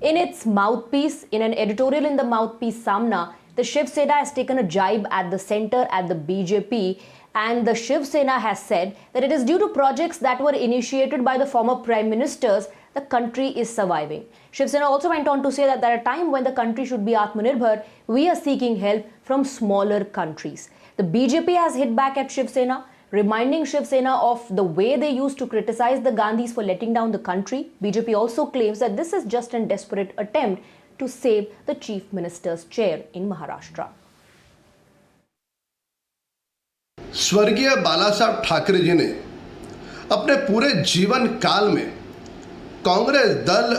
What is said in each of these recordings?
In its mouthpiece, in an editorial in the mouthpiece Samna, the Shiv Sena has taken a jibe at the center, at the BJP, and the Shiv Sena has said that it is due to projects that were initiated by the former prime ministers the country is surviving. Shiv Sena also went on to say that at a time when the country should be Atmanirbhar, we are seeking help from smaller countries. The BJP has hit back at Shiv Sena, reminding Shiv Sena of the way they used to criticize the Gandhis for letting down the country. BJP also claims that this is just a desperate attempt to save the Chief Minister's chair in Maharashtra. स्वर्गीय बाला साहब ठाकरे जी ने अपने पूरे जीवन काल में कांग्रेस दल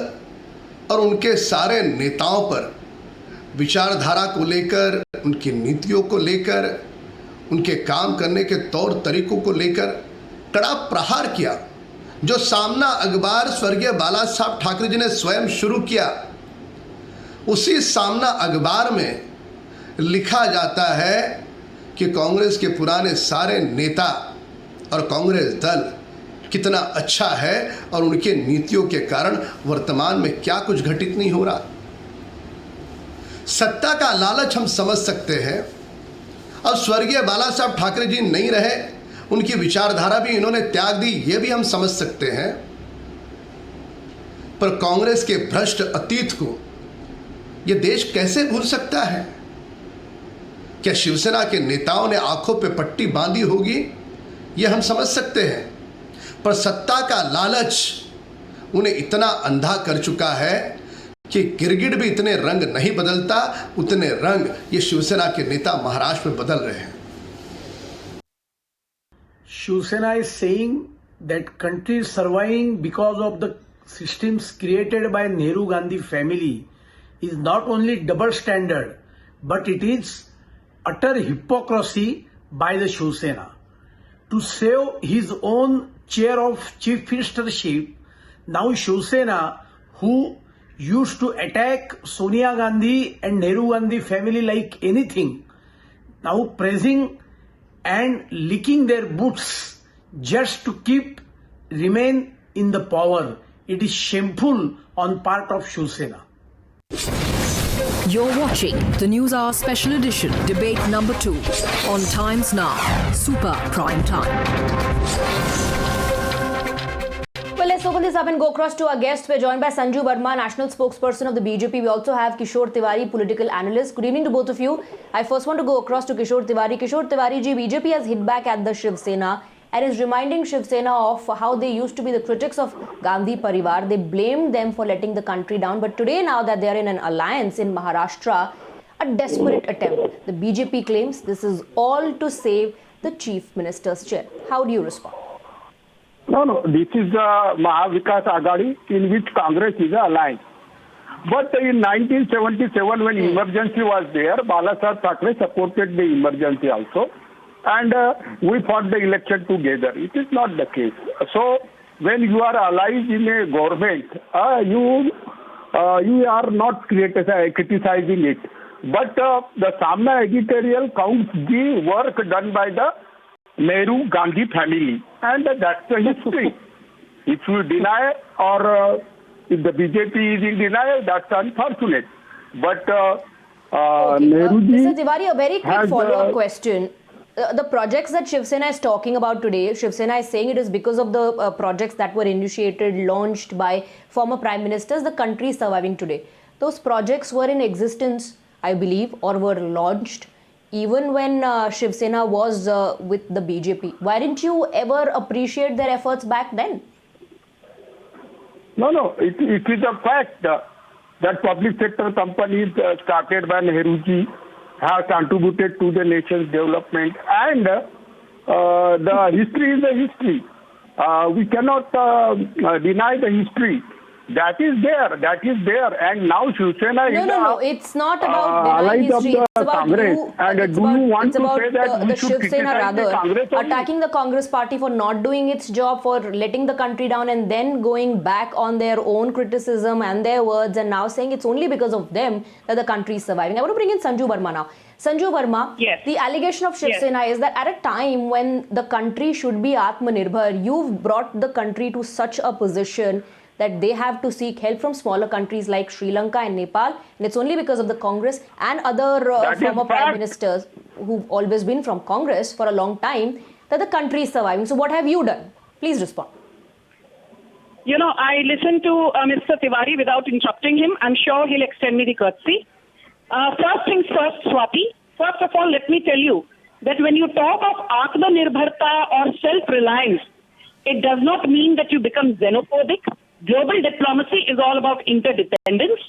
और उनके सारे नेताओं पर विचारधारा को लेकर, उनकी नीतियों को लेकर, उनके काम करने के तौर तरीकों को लेकर कड़ा प्रहार किया। जो सामना अखबार स्वर्गीय बाला साहब ठाकरे जी ने स्वयं शुरू किया, उसी सामना अखबार में लिखा जाता है कि कांग्रेस के पुराने सारे नेता और कांग्रेस दल कितना अच्छा है और उनके नीतियों के कारण वर्तमान में क्या कुछ घटित नहीं हो रहा। सत्ता का लालच हम समझ सकते हैं। अब स्वर्गीय बाला साहब ठाकरे जी नहीं रहे, उनकी विचारधारा भी इन्होंने त्याग दी, ये भी हम समझ सकते हैं। पर कांग्रेस के भ्रष्ट अतीत को ये देश कैसे भूल सकता है? क्या शिवसेना के नेताओं ने आंखों पे पट्टी बांधी होगी? ये हम समझ सकते हैं। पर सत्ता का लालच उन्हें इतना अंधा कर चुका है कि गिरगिट भी इतने रंग नहीं बदलता, उतने रंग ये शिवसेना के नेता महाराष्ट्र में बदल रहे हैं। Shivsena is saying that country is surviving because of the systems created by Nehru Gandhi family is not only double standard, but it is utter hypocrisy by the Shivsena. To save his own chair of chief ministership, now Shivsena, who used to attack Sonia Gandhi and Nehru Gandhi family like anything, now praising and licking their boots just to remain in the power. It is shameful on part of Shivsena. You're watching the News Hour Special Edition, Debate Number 2 on Times Now, Super Prime Time. Well, let's open this up and go across to our guests. We're joined by Sanju Verma, national spokesperson of the BJP. We also have Kishore Tiwari, political analyst. Good evening to both of you. I first want to go across to Kishore Tiwari. Kishore Tiwari ji, BJP has hit back at the Shiv Sena and is reminding Shiv Sena of how they used to be the critics of Gandhi Parivar. They blamed them for letting the country down. But today, now that they are in an alliance in Maharashtra, a desperate attempt. The BJP claims this is all to save the Chief Minister's chair. How do you respond? No, this is the Mahavikas Aghadi in which Congress is an alliance. But in 1977, when emergency was there, Bala Saheb Thackeray supported the emergency also. And we fought the election together. It is not the case. So when you are allies in a government, you are not criticizing it. But the Samna editorial counts the work done by the Nehru Gandhi family, and that's the history. If you deny or if the BJP is in denial, that's unfortunate. But Nehruji Mr. Tiwari, a very quick follow-up question. The projects that Shiv Sena is talking about today, Shiv Sena is saying it is because of the projects that were initiated, launched by former prime ministers, the country is surviving today. Those projects were in existence, I believe, or were launched even when Shiv Sena was with the BJP. Why didn't you ever appreciate their efforts back then? No, it is a fact that public sector companies started by Nehruji have contributed to the nation's development, and the history is the history. We cannot deny the history. That is there, and now Shiv Sena is No, it's not about denying history. It's about Congress. you. And do you want to say that the Shiv Sena rather Congress attacking the Congress party for not doing its job, for letting the country down, and then going back on their own criticism and their words, and now saying it's only because of them that the country is surviving. I want to bring in Sanju Verma now. Sanju Verma, yes. The allegation of Shiv Sena is that at a time when the country should be Atmanirbhar, you've brought the country to such a position that they have to seek help from smaller countries like Sri Lanka and Nepal, and it's only because of the Congress and other That is former prime fact. ministers who've always been from Congress for a long time that the country is surviving. So what have you done? Please respond. You know, I listened to Mr. Tiwari without interrupting him. I'm sure he'll extend me the courtesy. First things first, Swati. First of all, let me tell you that when you talk of Atmanirbharta or self-reliance, it does not mean that you become xenophobic. Global diplomacy is all about interdependence.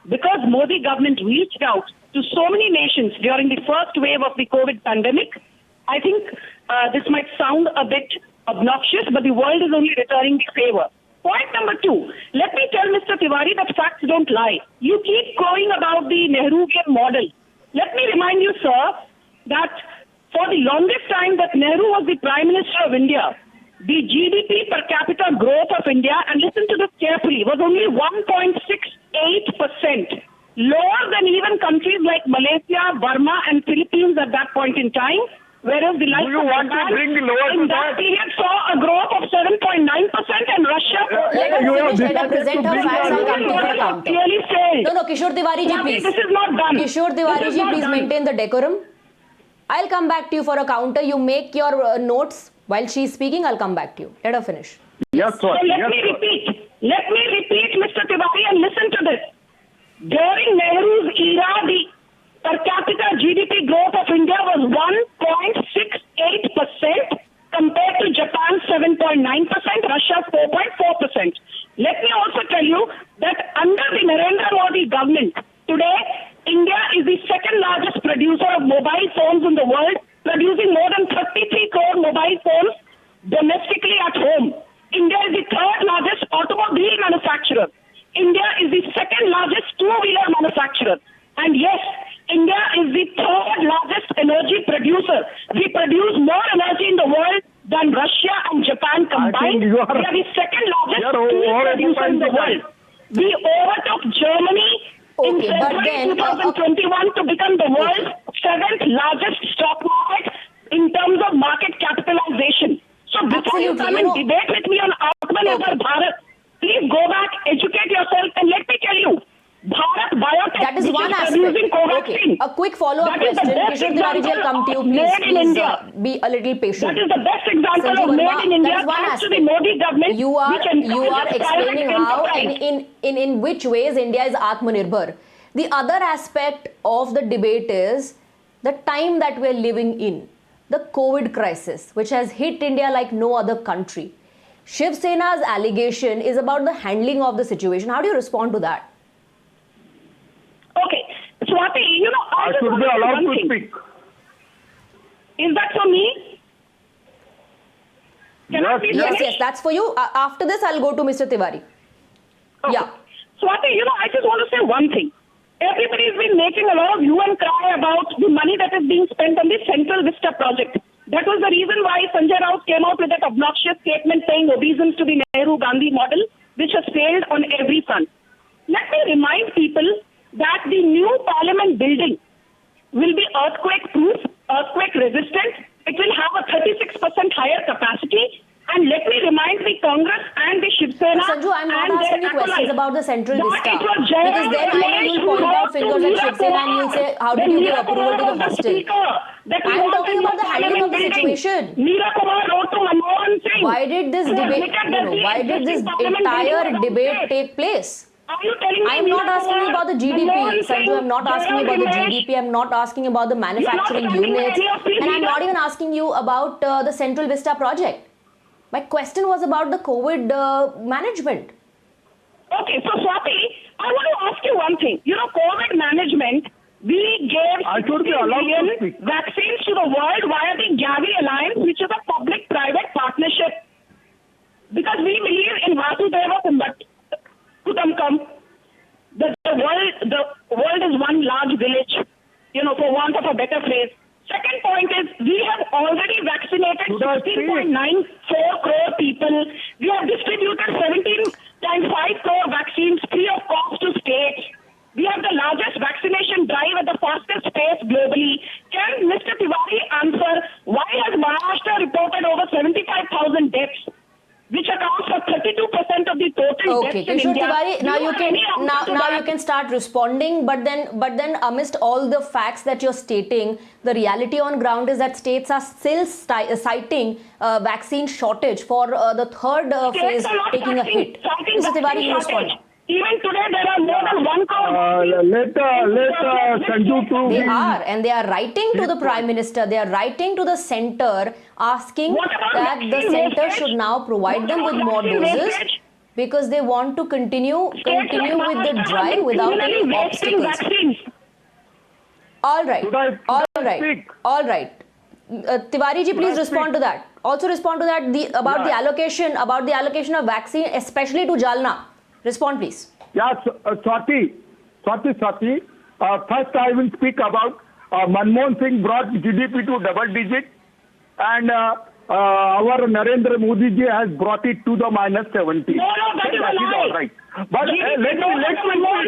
Because Modi government reached out to so many nations during the first wave of the COVID pandemic, I think this might sound a bit obnoxious, but the world is only returning the favor. Point number two, let me tell Mr. Tiwari that facts don't lie. You keep going about the Nehruvian model. Let me remind you, sir, that for the longest time that Nehru was the Prime Minister of India, the GDP per capita growth of India, and listen to this carefully, was only 1.68%, lower than even countries like Malaysia, Burma, and Philippines at that point in time. Whereas the likes Do you of want to Japan bring lower to in that that? period saw a growth of 7.9%, and Russia. Let us You have finish. Let us decided present to our bring facts. I'll come to you for a counter. Clearly said. No, Kishore Tiwari ji, Swati, please. this is not done. Kishore This Tiwari is ji, not please done. maintain the decorum. I'll come back to you for a counter. You make your notes while she's speaking. I'll come back to you. Let her finish. Yes, So Swati. let Yes, me Swati. repeat, Mr. Tiwari, and listen to this. During Nehru's era, the per capita GDP growth of India was 1.68% compared to Japan's 7.9%, Russia's 4.4%. Let me also tell you that under the Narendra Modi government, today, India is the second largest producer of mobile phones in the world, producing more than 33 crore mobile phones domestically at home. India is the third largest automobile manufacturer. India is the second largest two-wheeler manufacturer. And yes, India is the third largest energy producer. We produce more energy in the world than Russia and Japan combined. you We are- are the second largest you are steel producer in the overemphasizing. world. We overtook Germany in Okay, but February then, 2021 to become the world's seventh largest stock market in terms of market capitalization. So before you Absolutely, come you and know- debate with me on Atmanirbhar Okay. Bharat, please go back, educate yourself, and let me tell you, Bharat Biotech, That is which one producing aspect. Covaxin, Okay. A quick follow-up that is the question. best Kishore Tiwari ji, I'll come to you. example of Please, made in India. be a little patient. That is the best example Sanjeev of Verma, made in India. that is one Thanks to the aspect. Modi government, You are which encourages explaining private how enterprise. and in which ways India is Atmanirbhar. The other aspect of the debate is the time that we're living in, the COVID crisis, which has hit India like no other country. Shiv Sena's allegation is about the handling of the situation. How do you respond to that? Okay, Swati, you know, I just should want be to say allowed one to thing. speak. Is that for me? Can I Yes, please yes. Yes, finish? yes, that's for you. After this, I'll go to Mr. Tiwari. Okay. Yeah. Swati, you know, I just want to say one thing. Everybody's been making a lot of hue and cry about the money that is being spent on the Central Vista project. That was the reason why Sanjay Raut came out with that obnoxious statement saying obeisance to the Nehru-Gandhi model, which has failed on every front. Let me remind people that the new parliament building will be earthquake-proof, earthquake-resistant. It will have a 36% higher capacity. And let me remind the Congress and the Shiv Sena Sanju, I'm not and asking their you questions acolytes about the Central that Vista. it was Because Jairam then I know Ramesh you'll who point out wrote to fingers at Shiv Sena and you'll say, how did Then you give Meera approval to Kumar the was hostel? speaker, that we I'm want talking a new about the handling of the parliament building. situation. Meera Kumar wrote to Manmohan Singh. Why did this who debate, admitted that the why did this existing parliament entire building was debate unsafe. take place? Are you telling me I'm not Meera asking you Kumar, about the GDP, Manmohan Sanju. Singh, I'm not asking you about the Jairam GDP. I'm not asking about the manufacturing standing with units. any of these And I'm not leaders? even asking you about the Central Vista project. My question was about the COVID management. Okay, so Swati, I want to ask you one thing. You know, COVID management, we gave I should be 60 allowed to million speak. vaccines to the world via the Gavi Alliance, which is a public-private partnership. Because we believe in Vasudhaiva Kutumbakam. The world is one large village, you know, for want of a better phrase. Second point is we have already vaccinated Should I speak? 16.94 crore people. We have distributed 17.5 crore vaccines free of cost to states. We have the largest vaccination drive at the fastest pace globally. Can Mr. Tiwari answer why has Maharashtra reported over 75,000 deaths, which accounts for 32% of the total Okay, in Vishnu India. Tiwari, Do now you you have can any answer to now that? you can start responding, but then amidst all the facts that you're stating, the reality on ground is that states are still citing vaccine shortage for the third phase States are not taking a hit. citing Mr. Tiwari, you vaccine respond. shortage. Even today, there are more than 1 crore. Let Sanju to They be- are, and they are writing to the Prime Minister, they are writing to the center asking What about that the vaccine center wastage? should now provide What them about with more vaccine doses wastage? because they want to continue with the Maharashtra have drive been without criminally any wasting obstacles. vaccines. All right, Should I all right, speak? all right. Tiwari ji, please I respond to that. Also respond to that about the allocation of vaccine, especially to Jalna. Respond, please. Yeah, Swati. First, I will speak about Manmohan Singh brought GDP to double digit, and our Narendra Modi ji has brought it to the -70. No, that is a lie. all right. But let me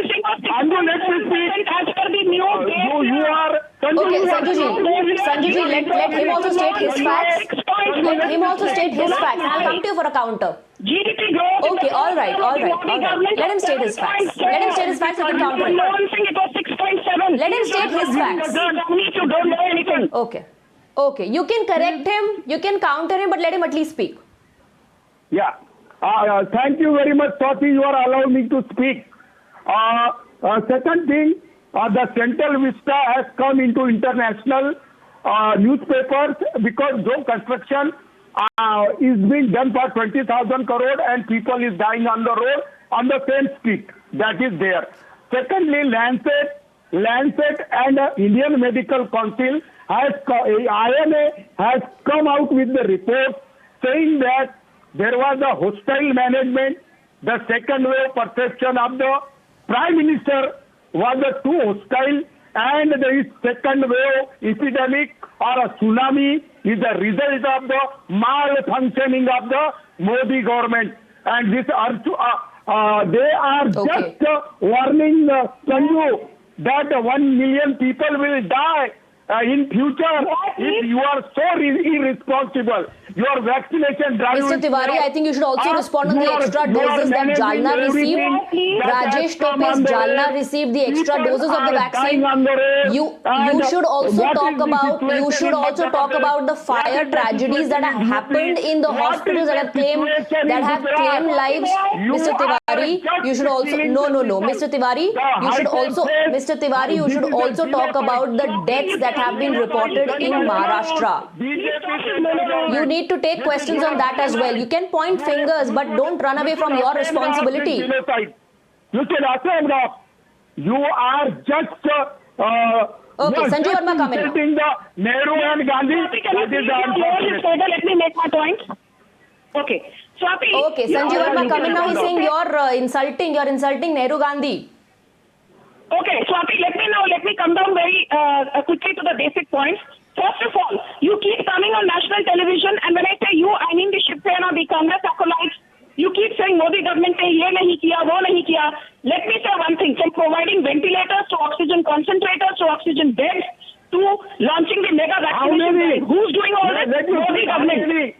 speak. Anju, let me speak. As per the new date. You are Sanju, Okay, you are- Sanju ji, let him also state his facts. Let him also state his facts. I'll come to you for a counter. GDP growth. Okay, all right. Let him state his facts. Let him state his facts, you can counter it. Manmohan Singh, it was 6.7. Let him state his facts. Companies who don't know anything. Okay. You can correct him, you can counter him, but let him at least speak. Yeah. Thank you very much, Swati. You are allowing me to speak. Second thing, the Central Vista has come into international newspapers because Joe construction is being done for 20,000 crore and people is dying on the road on the same street. That is there. Secondly, Lancet and Indian Medical Council IMA has come out with the report saying that there was a hostile management. The second wave perception of the Prime Minister was too hostile, and the second wave epidemic or a tsunami is a result of the malfunctioning of the Modi government. And this they are just warning Sanju that 1 million people will die in future if you are so irresponsible. Your vaccination drive. Mr. Tiwari, I think you should also respond on the extra doses that Jalna received. Rajesh Topes, Jalna received the extra doses of the vaccine. You should also talk about the fire tragedies that have happened in the hospitals that have claimed lives. Mr. Tiwari, you should also Mr. Tiwari, you should also talk about the deaths that have been reported in Maharashtra. You need to take questions on that as well. You can point fingers, but don't run away from your responsibility. You can assume you are just Okay, Sanju Verma, come in. insulting the Nehru and Gandhi. That is the unfortunate. Let me make my point. Okay. Swati. Okay, Sanju Verma, come in now. He's saying you're insulting Nehru Gandhi. Okay, Swati, let me come down very quickly to the basic points. First of all, you keep coming on national television, and when I say you, I mean the Shiv Sena, the Congress acolytes. You keep saying Modi government ne ye nahi kiya, wo nahi kiya. Let me say one thing: from providing ventilators to oxygen concentrators to oxygen beds to launching the mega vaccination drive. Who's doing all that? Modi government.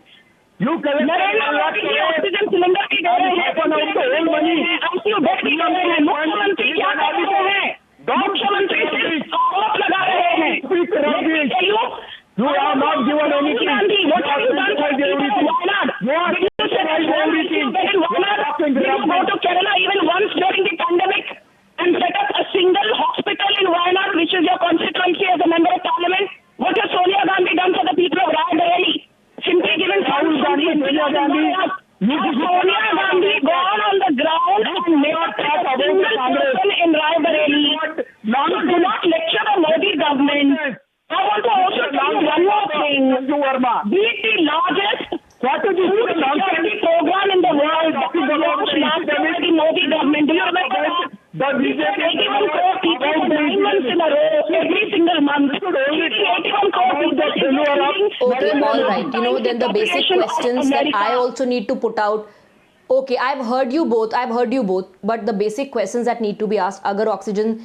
You collect Narendra Modi ji oxygen cylinder भी दे रहे हैं, ICU bed भी दे रहे हैं. मुख्यमंत्री क्या कर रहे हैं? मुख्यमंत्री सिर्फ आरोप लगा रहे हैं. You are not given anything. What have you done for people in Wayanad? Did you set up everything in Wayanad? Did you go to Kerala even once during the pandemic and set up a single hospital in Wayanad, which is your constituency as a member of parliament? What has Sonia Gandhi done for the people of Raebareli? Simply given Sonia Gandhi gone on the ground and made a single person in Raebareli. So do not lecture the Modi government. I want to also tell you one more thing. Be the largest food security program in the world that was launched last year by the Modi government. Do you remember that? The 81 crore people for 9 months in a row, every single month. 81 crore people. Okay, all right. Then the basic questions that I also need to put out. Okay, I've heard you both, but the basic questions that need to be asked, अगर oxygen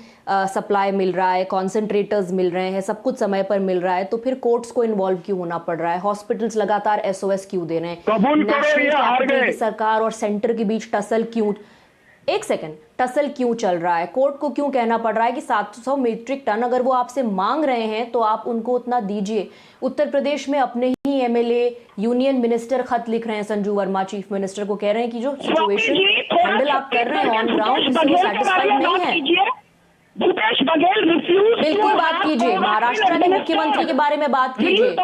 supply मिल रहा है, concentrators मिल रहे हैं, सब कुछ समय पर मिल रहा है, तो फिर कोर्ट्स को इन्वॉल्व क्यों होना पड़ रहा है? हॉस्पिटल्स लगातार SOS क्यों दे रहे हैं? नेशनल कैपिटल की सरकार और सेंटर के बीच टसल क्यों? एक सेकंड, टसल क्यों चल रहा है? कोर्ट को क्यों कहना पड़ रहा है कि 700 मीट्रिक टन अगर वो आपसे मांग रहे हैं तो आप उनको उतना दीजिए? उत्तर प्रदेश में अपने ही एमएलए यूनियन मिनिस्टर खत लिख रहे हैं संजू वर्मा चीफ मिनिस्टर को, कह रहे हैं कि जो सिचुएशन हैंडल आप कर रहे हैं ऑन ग्राउंड उससे वो सेटिस्फाइड नहीं है। भूपेश बघेल रिफ्यूज बिल्कुल बात कीजिए, महाराष्ट्र के मुख्यमंत्री के बारे में बात कीजिए,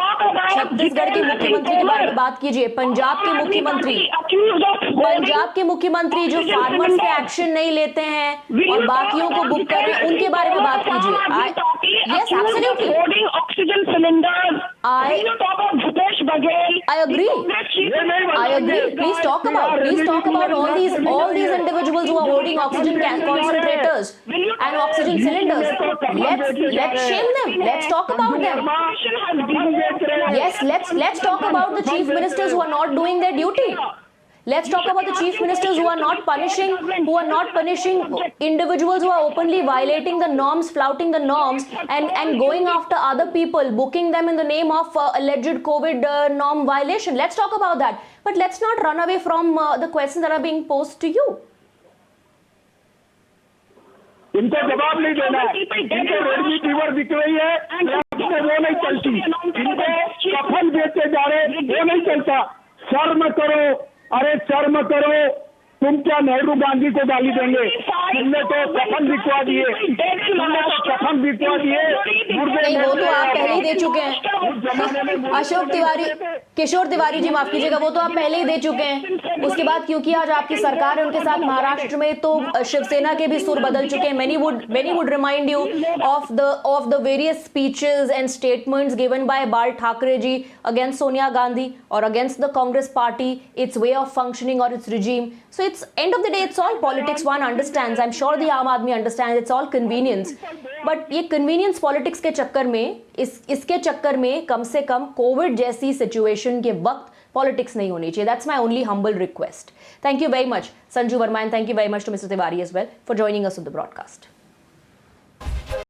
छत्तीसगढ़ के मुख्यमंत्री के बारे में बात कीजिए, पंजाब के मुख्यमंत्री जो फार्मर्स पे एक्शन नहीं लेते हैं और बाकियों को बुक कर रहे हैं उनके बारे में बात कीजिए। Yes absolutely, oxygen cylinders, Bhupesh Baghel, I agree. Please talk about all these individuals who are holding oxygen concentrators and oxygen cylinders. Let's shame them. Let's talk about them. Yes, let's talk about the chief ministers who are not doing their duty. Let's talk about the chief ministers who are not punishing individuals who are openly violating the norms, flouting the norms, and going after other people, booking them in the name of alleged COVID norm violation. Let's talk about that. But let's not run away from the questions that are being posed to you. इनको जवाब नहीं देना है, इनको Redmi fever दिख रही है, वो नहीं चलती, इनको कफन बेचे जा रहे, वो नहीं चलता। शर्म करो, अरे शर्म करो, तुम क्या नेहरू गांधी को गाली देंगे? तुमने तो कफन बिकवा दिए, नहीं वो तो आप पहले ही दे चुके हैं। अशोक तिवारी, किशोर तिवारी जी माफ कीजिएगा, वो तो आप पहले ही दे चुके हैं। उसके बाद क्योंकि आज आपकी सरकार है उनके साथ महाराष्ट्र में, तो शिवसेना के भी सुर बदल चुके हैं। Many would remind you of the various speeches and statements given by Bal Thackeray ji against Sonia Gandhi or against the Congress party, its way of functioning or its regime. So it's end of the day, it's all politics. One understands. I'm sure the Aam Aadmi understands. It's all convenience. But ये convenience politics के चक्कर में, इसके चक्कर में कम से कम Covid जैसी situation के वक्त पॉलिटिक्स नहीं होनी चाहिए. That's my only humble request. Thank you very much, Sanju Verma, and thank you very much to Mr. Tiwari as well for joining us on the broadcast.